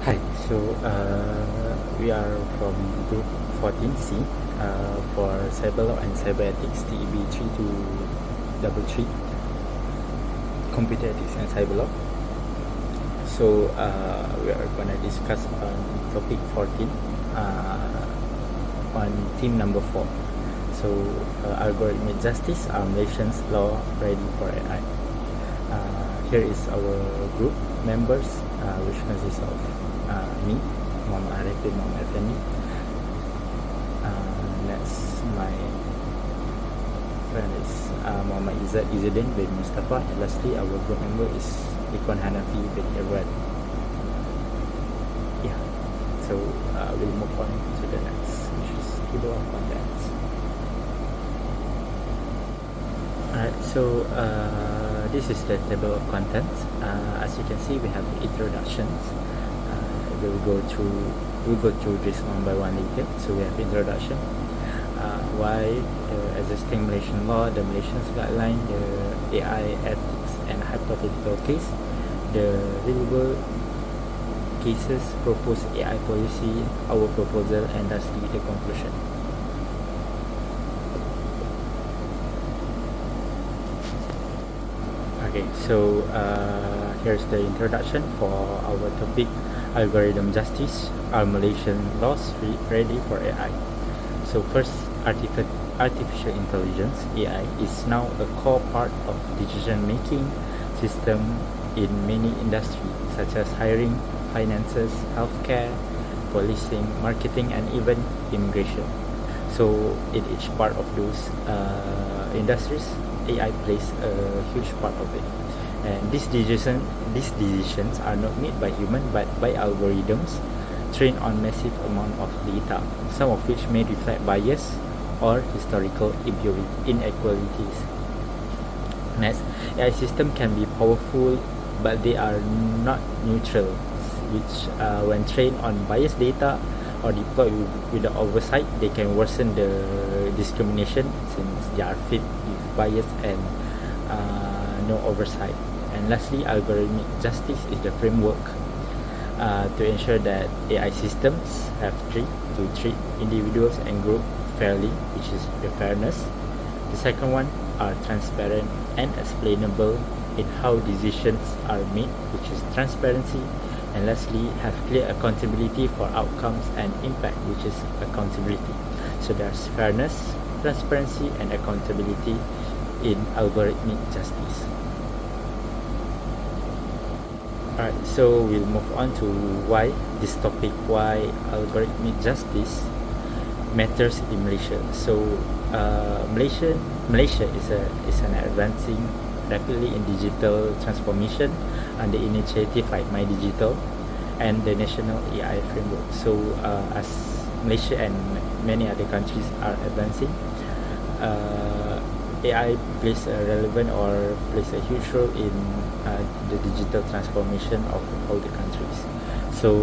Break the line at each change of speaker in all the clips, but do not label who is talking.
Hi, so we are from Group 14C for Cyber Law and Cyber Ethics, TEB 3233, Computer Ethics and Cyber Law. So we are going to discuss on topic 14 on theme number 4. So algorithmic justice, are Malaysians law ready for AI? Here is our group members, which consists of me, Muhammad Arif bin Muhammad Effendi. Next, my friend is Muhammad Izzuddin bin Mustafa, and lastly, our group member is Ikwan Hanafi bin Irwan. Yeah, so we'll move on to the next, which is table of contents. Alright, so this is the table of contents. As you can see, we have introductions. We'll go through this one by one later. So we have introduction, why existing Malaysian law, the Malaysians guideline, the AI ethics and hypothetical case, the real world cases, proposed AI policy, our proposal, and lastly the conclusion. Okay, so here's the introduction for our topic, algorithm justice, are Malaysian laws ready for AI? So first, artificial intelligence, AI, is now a core part of decision-making system in many industries such as hiring, finances, healthcare, policing, marketing, and even immigration. So in each part of those industries, AI plays a huge part of it. And these decisions are not made by human but by algorithms trained on massive amount of data, some of which may reflect bias or historical inequalities. Next, AI system can be powerful, but they are not neutral, which when trained on biased data or deployed without oversight, they can worsen the discrimination since they are fed with bias and no oversight. And lastly, algorithmic justice is the framework to ensure that AI systems have to treat individuals and groups fairly, which is the fairness. The second one are transparent and explainable in how decisions are made, which is transparency. And lastly, have clear accountability for outcomes and impact, which is accountability. So there's fairness, transparency, and accountability in algorithmic justice. Alright, so we'll move on to why this topic, why algorithmic justice matters in Malaysia. So Malaysia is an advancing rapidly in digital transformation under initiative like My Digital and the National AI Framework. So as Malaysia and many other countries are advancing, AI plays a relevant or plays a huge role in the digital transformation of all the countries. So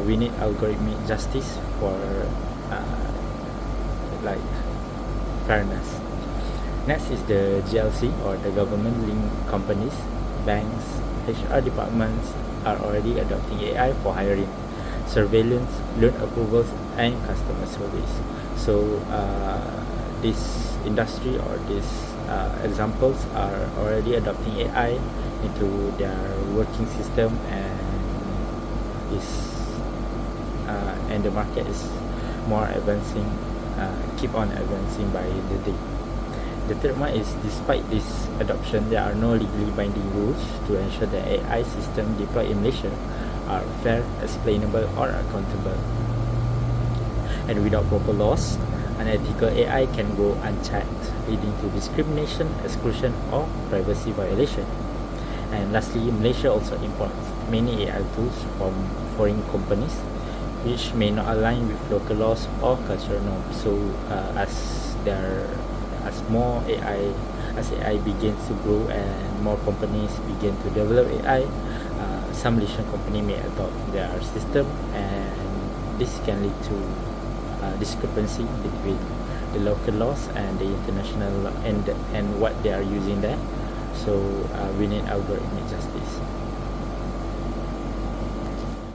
we need algorithmic justice for like fairness. Next is the GLC, or the government-linked companies, banks, HR departments are already adopting AI for hiring, surveillance, loan approvals, and customer service. So this industry or these examples are already adopting AI into their working system, and the market is more advancing, keep on advancing by the day. The third one is, despite this adoption, there are no legally binding rules to ensure that AI systems deployed in Malaysia are fair, explainable, or accountable. And without proper laws, unethical AI can go unchecked, leading to discrimination, exclusion, or privacy violation. And lastly, Malaysia also imports many AI tools from foreign companies, which may not align with local laws or cultural norms. So as AI begins to grow and more companies begin to develop AI, some Malaysian company may adopt their system, and this can lead to discrepancy between the local laws and the international law and what they are using there. So we need algorithmic justice.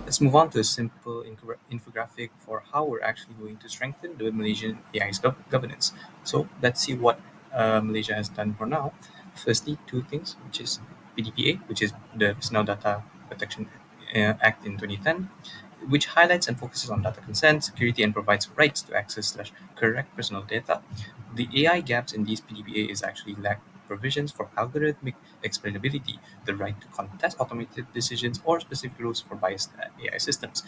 Let's move on to a simple infographic for how we're actually going to strengthen the Malaysian AI's governance. So let's see what Malaysia has done for now. Firstly, two things, which is PDPA, which is the Personal Data Protection Act in 2010, which highlights and focuses on data consent, security, and provides rights to access/correct personal data. The AI gaps in these PDPA is actually lack provisions for algorithmic explainability, the right to contest automated decisions, or specific rules for biased AI systems.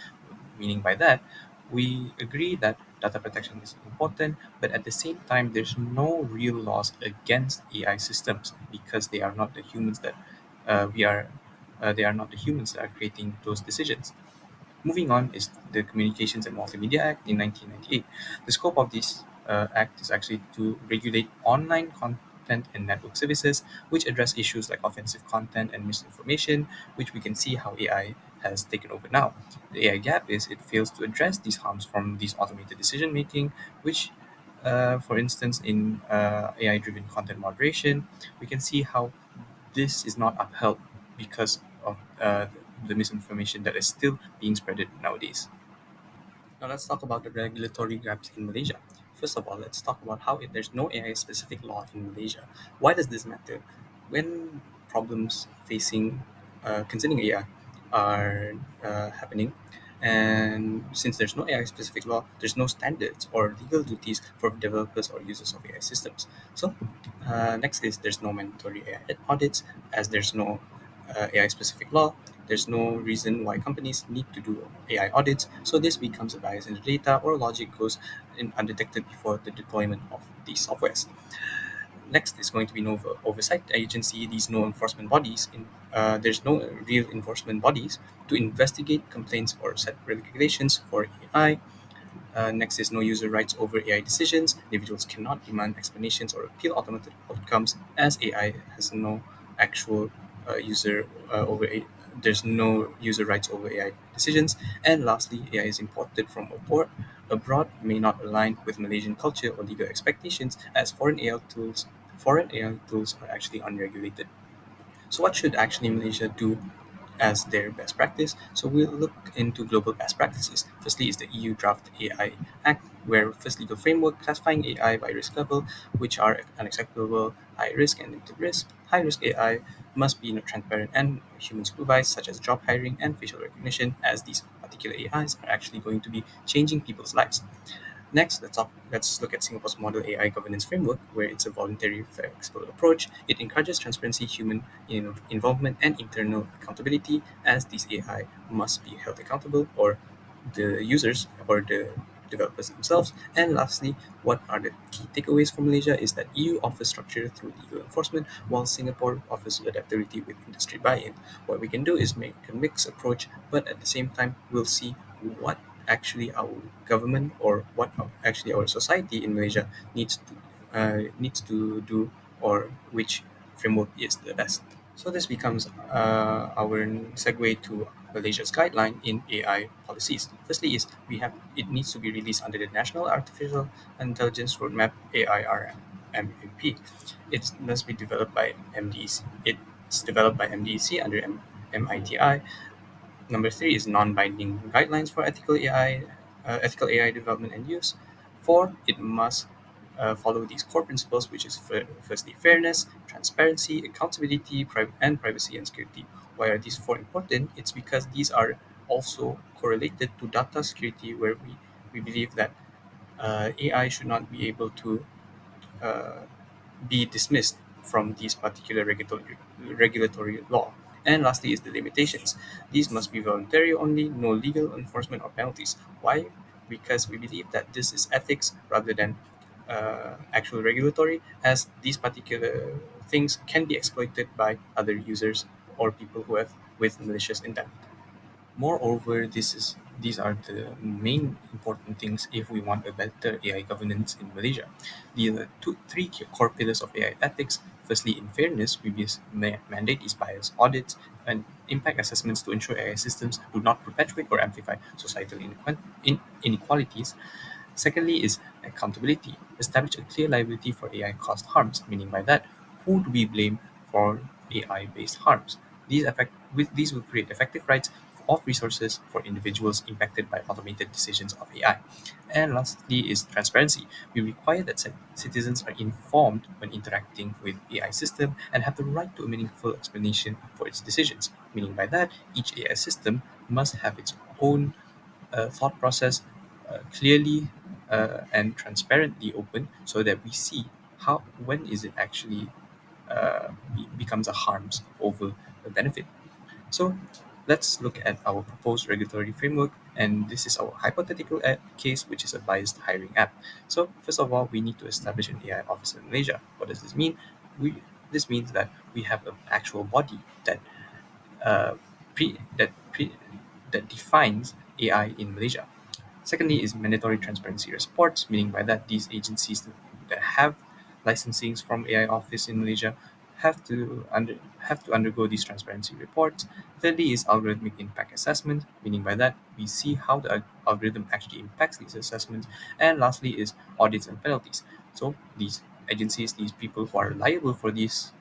Meaning by that, we agree that data protection is important, but at the same time, there's no real laws against AI systems because they are not the humans that we are. They are not the humans that are creating those decisions. Moving on is the Communications and Multimedia Act in 1998. The scope of this act is actually to regulate online content and network services, which address issues like offensive content and misinformation, which we can see how AI has taken over now. The AI gap is it fails to address these harms from these automated decision making, which, for instance, in AI-driven content moderation, we can see how this is not upheld because of the misinformation that is still being spreaded nowadays. Now let's talk about the regulatory gaps in Malaysia. First of all, let's talk about how there's no AI specific law in Malaysia. Why does this matter? When problems facing concerning AI are happening, and since there's no AI specific law, there's no standards or legal duties for developers or users of AI systems. So, next is there's no mandatory AI audits, as there's no AI specific law. There's no reason why companies need to do AI audits, so this becomes a bias in the data or logic goes undetected before the deployment of these softwares. Next is going to be no oversight agency. These no enforcement bodies. There's no real enforcement bodies to investigate complaints or set regulations for AI. Next is no user rights over AI decisions. Individuals cannot demand explanations or appeal automated outcomes as AI has no actual user over a there's no user rights over AI decisions. And lastly, AI is imported from abroad may not align with Malaysian culture or legal expectations as foreign AI tools are actually unregulated. So what should actually Malaysia do as their best practice? So we'll look into global best practices. Firstly is the EU Draft AI Act, where first legal framework classifying AI by risk level, which are unacceptable, high risk and limited risk. High risk AI must be transparent and human supervised, such as job hiring and facial recognition, as these particular AIs are actually going to be changing people's lives. Next, let's look at Singapore's model AI governance framework, where it's a voluntary, flexible approach. It encourages transparency, human involvement, and internal accountability, as these AI must be held accountable, or the users or the developers themselves. And lastly, what are the key takeaways from Malaysia is that EU offers structure through legal enforcement, while Singapore offers adaptability with industry buy-in. What we can do is make a mixed approach, but at the same time, we'll see what actually our government or what actually our society in Malaysia needs to do, or which framework is the best. So this becomes our segue to Malaysia's guideline in AI policies. Firstly, is we have it needs to be released under the National Artificial Intelligence Roadmap (AIRMP). It must be developed by MDC. It's developed by MDC under MITI. Number three is non-binding guidelines for ethical AI development and use. Four, it must follow these core principles, which is firstly fairness, transparency, accountability, and privacy and security. Why are these four important? It's because these are also correlated to data security, where we believe that AI should not be able to uh, be dismissed from these particular regulatory law. And lastly is the limitations. These must be voluntary only, no legal enforcement or penalties. Why? Because we believe that this is ethics rather than actual regulatory, as these particular things can be exploited by other users or people who have with malicious intent. Moreover, these are the main important things if we want a better AI governance in Malaysia. The three core pillars of AI ethics. Firstly, in fairness, we mandate these bias audits and impact assessments to ensure AI systems do not perpetuate or amplify societal inequalities. Secondly, is accountability. Establish a clear liability for AI caused harms, meaning by that, who do we blame for AI based harms? These will create effective rights of resources for individuals impacted by automated decisions of AI. And lastly is transparency. We require that citizens are informed when interacting with AI system and have the right to a meaningful explanation for its decisions. Meaning by that, each AI system must have its own thought process clearly and transparently open so that we see how when is it actually becomes a harms over a benefit. So let's look at our proposed regulatory framework, and this is our hypothetical case, which is a biased hiring app. So first of all, we need to establish an AI office in Malaysia. What does this mean? This means that we have an actual body that uh, pre that pre that defines AI in Malaysia. Secondly is mandatory transparency reports, meaning by that these agencies that have licensings from AI office in Malaysia have to undergo these transparency reports. Thirdly is algorithmic impact assessment, meaning by that we see how the algorithm actually impacts these assessments. And lastly is audits and penalties. So these agencies, these people who are liable for these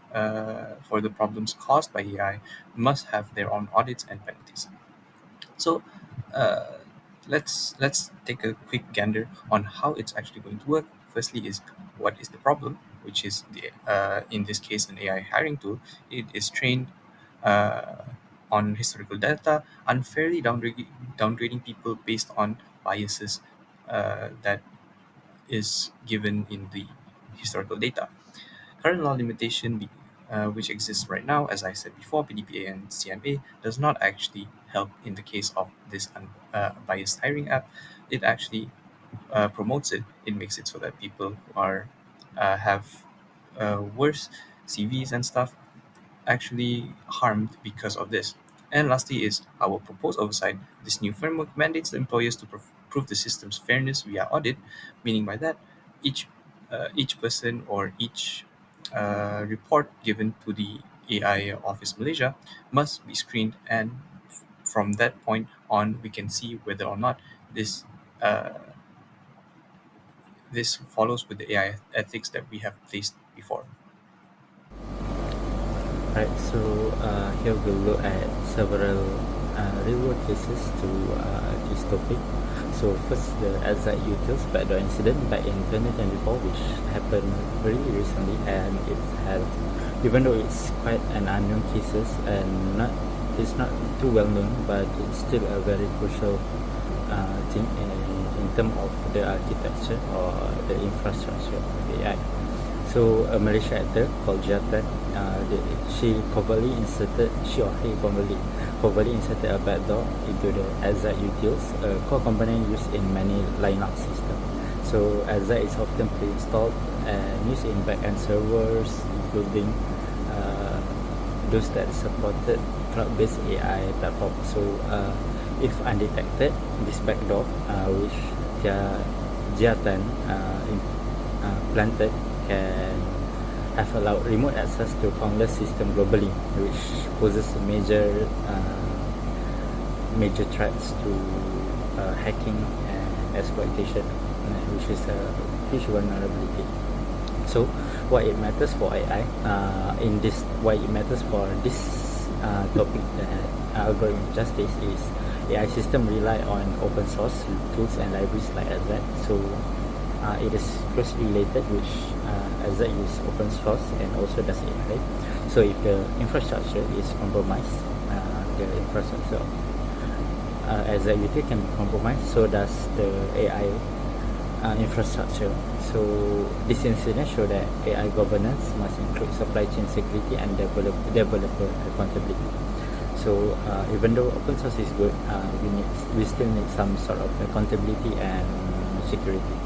for the problems caused by AI must have their own audits and penalties. So uh, let's take a quick gander on how it's actually going to work. Firstly, is what is the problem, which is the in this case an AI hiring tool. It is trained uh, on historical data, unfairly downgrading people based on biases that is given in the historical data. Current law limitation, which exists right now, as I said before, PDPA and CMA, does not actually help in the case of this biased hiring app. It actually promotes it. It makes it so that people who are have worse CVs and stuff actually harmed because of this. And lastly is our proposed oversight. This new framework mandates the employers to prove the system's fairness via audit, meaning by that each person or each report given to the AI Office Malaysia must be screened, and from that point on, we can see whether or not this uh, this follows with the AI ethics that we have placed before.
Right, so here we'll look at several real-world cases to this topic. So first, the Azad Utils backdoor incident back in 2024, which happened really recently, and it had, even though it's quite an unknown cases and it's not too well known, but it's still a very crucial thing in terms of the architecture or the infrastructure of AI. So a Malaysia actor called Jatan, she covertly inserted a backdoor into the Azad Utils, a core component used in many Linux systems. So Azad is often pre-installed and used in backend servers, including those that supported cloud-based AI platform. So if undetected, this backdoor, which Jatan planted, can have allowed remote access to countless systems globally, which poses major threats to hacking and exploitation, which is a huge vulnerability. So, why it matters for AI why it matters for this topic, that algorithmic justice, is AI system rely on open source tools and libraries like Azad. So it is closely related, which Azad is open source and also does AI. So if the infrastructure is compromised, the infrastructure of Azad utility can be compromised, so does the AI infrastructure. So this incident show that AI governance must include supply chain security and developer accountability. So even though open source is good, we still need some sort of accountability and security.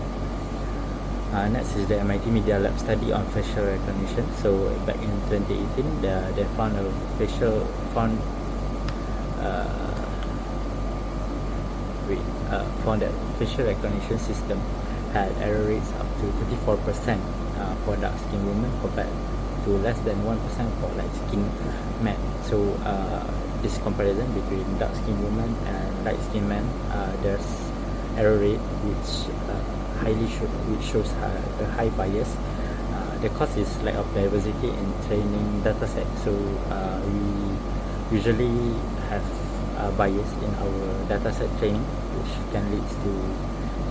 Next is the MIT Media Lab study on facial recognition. So back in 2018, they found found that facial recognition system had error rates up to 34% for dark-skinned women compared to less than 1% for light-skinned men. So this comparison between dark-skinned women and light-skinned men, there's error rate which shows a high bias. The cause is lack of diversity in training dataset. So we usually have bias in our dataset training, which can lead to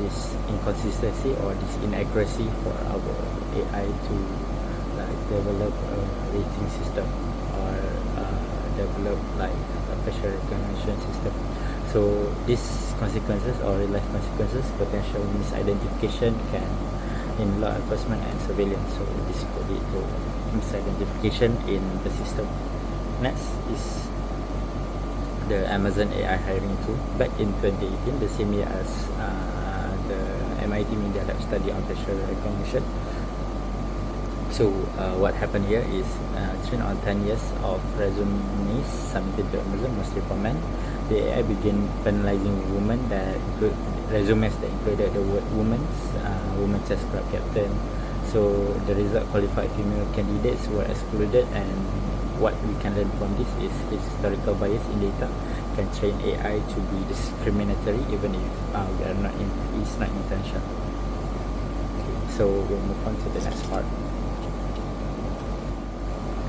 this inconsistency or this inaccuracy for our AI to like develop a rating system or develop like a facial recognition system. So these consequences or real life consequences, potential misidentification can in law enforcement and surveillance. So this could lead to misidentification in the system. Next is the Amazon AI hiring tool. Back in 2018, the same year as the MIT Media Lab study on facial recognition. So what happened here is 3 out of 10 years of resumes submitted to Amazon, mostly from men. The AI began penalizing women that include resumes that included the word woman chess club captain. So the result, qualified female candidates were excluded, and what we can learn from this is historical bias in data can train AI to be discriminatory even if it's not intentional. Okay, so we'll move on to the next part.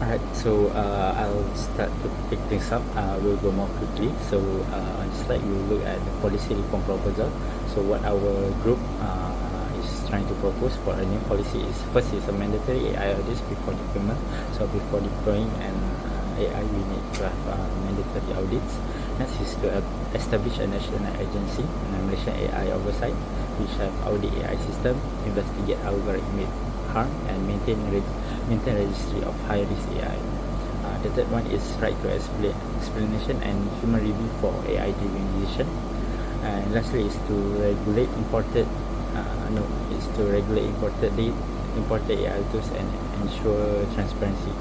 Alright, so I'll start to pick things up. We'll go more quickly. So on this slide, we'll look at the policy reform proposal. So what our group is trying to propose for a new policy is, first is a mandatory AI audits before deployment. So before deploying an AI, we need to have mandatory audits. Next is to establish a national agency, Malaysian AI Oversight, which have audit AI system, investigate algorithmic harm, and maintain registry of high-risk AI. The third one is right to explanation and human review for AI-driven decision. And lastly is to regulate imported AI tools and ensure transparency.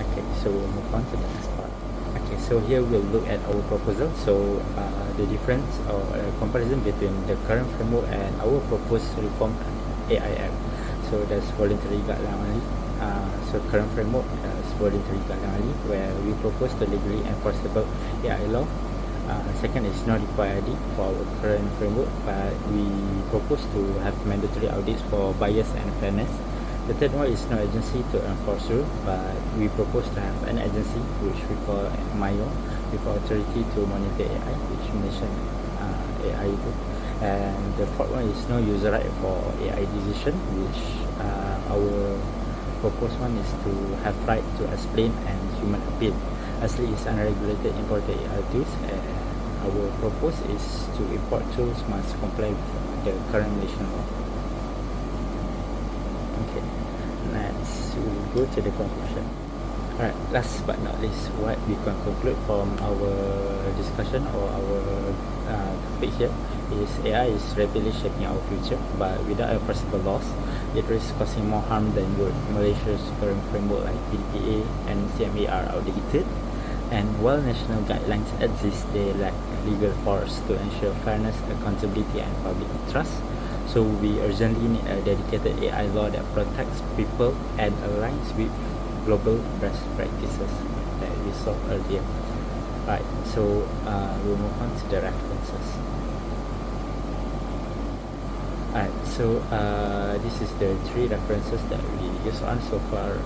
Okay, so we'll move on to the next part. Okay, so here we'll look at our proposal. So the difference or comparison between the current framework and our proposed reform AI Act. So there's voluntary guideline only. So current framework is voluntary guideline only, where we propose the legally enforceable AI law. Second is not required for our current framework, but we propose to have mandatory audits for bias and fairness. The third one is no agency to enforce rule, but we propose to have an agency which we call MIO, with authority to monitor AI, which Malaysian AI do. And the fourth one is no user right for AI decision, which our proposed one is to have right to explain and human appeal. Lastly is unregulated imported AI tools, and our propose is to import tools must comply with the current Malaysian law. Okay, next we'll go to the conclusion. Alright, last but not least, what we can conclude from our discussion or our topic here is AI is rapidly shaping our future, but without enforceable laws, it risks causing more harm than good. Malaysia's current framework like PDPA and CMA are outdated, and while national guidelines exist, they lack legal force to ensure fairness, accountability, and public trust. So we urgently need a dedicated AI law that protects people and aligns with global best practices that we saw earlier. Right, so we'll move on to the references. Alright, so this is the 3 references that we use on so far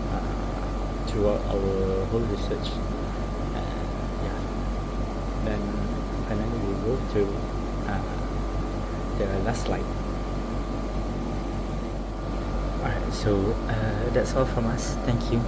throughout our whole research. Then finally we go to the last slide. Alright, so that's all from us. Thank you.